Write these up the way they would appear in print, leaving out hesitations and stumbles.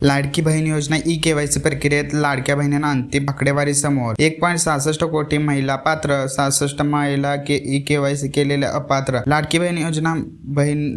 लाडकी बहीण योजना ई-केवायसी प्रक्रियेत लाडक्या बहिणींना अंतिम आकडेवारी समोर 1.66 कोटी महिला पात्र, 66 महिला ई-केवायसी केलेल्या अपात्र. लाडकी बहीण योजना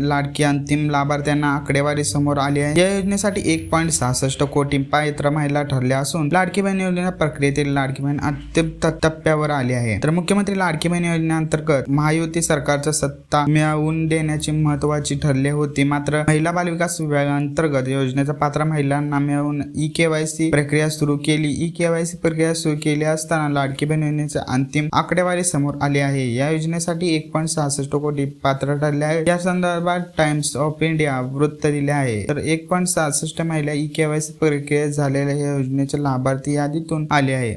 लाडकी अंतिम लाभार्थ्यांना आकडेवारी समोर आली आहे. या योजनेसाठी 1.66 कोटी पात्र महिला ठरल्या असून लाडकी बहीण योजना प्रक्रियेतील लाडकी बहीण अंतिम टप्प्यावर आली आहे. तर मुख्यमंत्री लाडकी बहीण योजनेअंतर्गत महायुती सरकारच्या सत्ता मिळवून देण्याची महत्त्वाची ठरली होती. मात्र महिला बालविकास विभागाअंतर्गत योजनेचा पात्र महिला मिळवून ई-केवायसी प्रक्रिया सुरू केली. ई-केवायसी प्रक्रिया सुरू केली असताना लाडकी बहीण योजनेची अंतिम आकडेवारी समोर आली आहे. या योजनेसाठी 1.66 कोटी पात्र ठरले आहे. या संदर्भात टाइम्स ऑफ इंडिया वृत्त दिले आहे. तर 1.66 महिला ई-केवायसी प्रक्रियेत झालेल्या या योजनेचे लाभार्थी यादीतून आले आहे.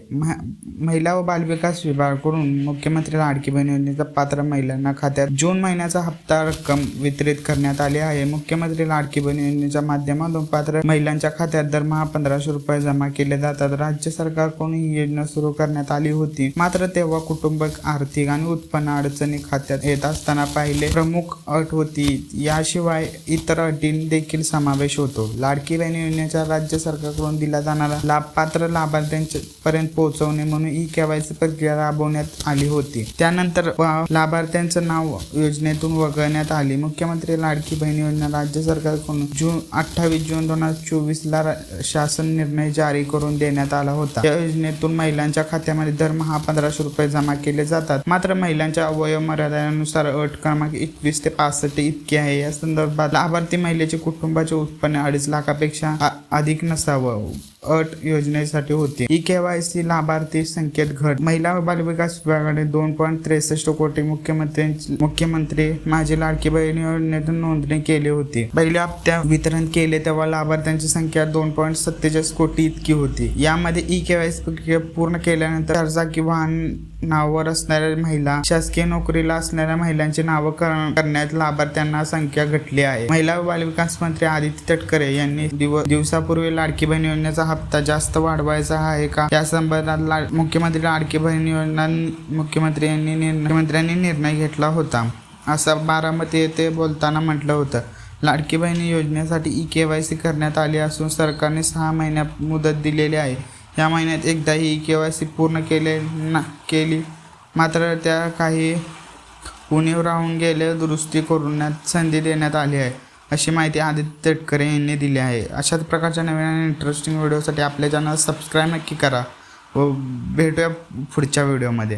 महिला व बालविकास विभागाकडून मुख्यमंत्री लाडकी बहीण योजनेचा पात्र महिलांना खात्यात जून महिन्याचा हप्ता रक्कम वितरित करण्यात आली आहे. मुख्यमंत्री लाडकी बहीण योजनेच्या माध्यमातून पात्र महिलांच्या खात्यात दरमहा 1500 रुपये जमा केले जातात. राज्य सरकारकडून ही योजना सुरू करण्यात आली होती. मात्र तेव्हा कुटुंबिक आर्थिक आणि उत्पन्न अडचणी खात्यात येत असताना पहिले प्रमुख अट होती. याशिवाय इतर अटींचा देखील समावेश होतो. लाडकी बहीण योजनेच्या राज्य सरकारकडून दिला जाणारा लाभ पात्र लाभार्थ्यांच्या पर्यंत पोहोचवणे म्हणून ई-केवायसी प्रक्रिया राबवण्यात आली होती. त्यानंतर लाभार्थ्यांचं नाव योजनेतून वगळण्यात आले. मुख्यमंत्री लाडकी बहीण योजना राज्य सरकारकडून 28 जून 2024 ला शासन निर्णय जारी करून देण्यात आला होता. या योजनेतून महिलांच्या खात्यामध्ये दरमहा 1500 रुपये जमा केले जातात. मात्र महिलांच्या वयोमर्यादेनुसार अट क्रमांक 21 ते 65 इतकी आहे. या संदर्भात लाभार्थी महिलेचे कुटुंबाचे उत्पन्न 2.5 लाखापेक्षा अधिक नसावं अट योजनेसाठी होती. ई-केवायसी लाभार्थी संख्येत घट. महिला व बालविकास विभागाने 2.63 कोटी मुख्यमंत्री माझी लाडकी बहीण योजनेतून नोंदणी केली होती. पहिल्या हप्त्या वितरण केले तेव्हा लाभार्थ्यांची संख्या 2.47 कोटी इतकी होती. यामध्ये ई-केवायसी प्रक्रिया पूर्ण केल्यानंतर चारचाकी वाहन नावावर असणाऱ्या महिला, शासकीय नोकरीला असणाऱ्या महिलांची नावं करण्यात लाभार्थ्यांना संख्या घटली आहे. महिला व बालविकास मंत्री आदित्य तटकरे यांनी दिवसापूर्वी लाडकी बहीण योजनेचा हप्ता जास्त वाढवायचा आहे का या संदर्भात मुख्यमंत्री लाडकी बहीण योजना मुख्यमंत्र्यांनी निर्णय घेतला होता, असं बारामती येथे बोलताना म्हटलं होतं. लाडकी बहीण योजनेसाठी ई-केवायसी करण्यात आली असून सरकारने 6 महिन्यात मुदत दिलेली आहे. या महिन्यात एकदाही ई-केवायसी पूर्ण केली मात्र त्या काही उणीव राहून गेले दुरुस्ती करण्यात संधी देण्यात आली आहे, अशी माहिती आदित्य तटकरे यांनी दिली आहे. अशाच प्रकारच्या नवीन आणि इंटरेस्टिंग व्हिडिओसाठी आपल्या चॅनल सबस्क्राईब नक्की करा व भेटूया पुढच्या व्हिडिओमध्ये.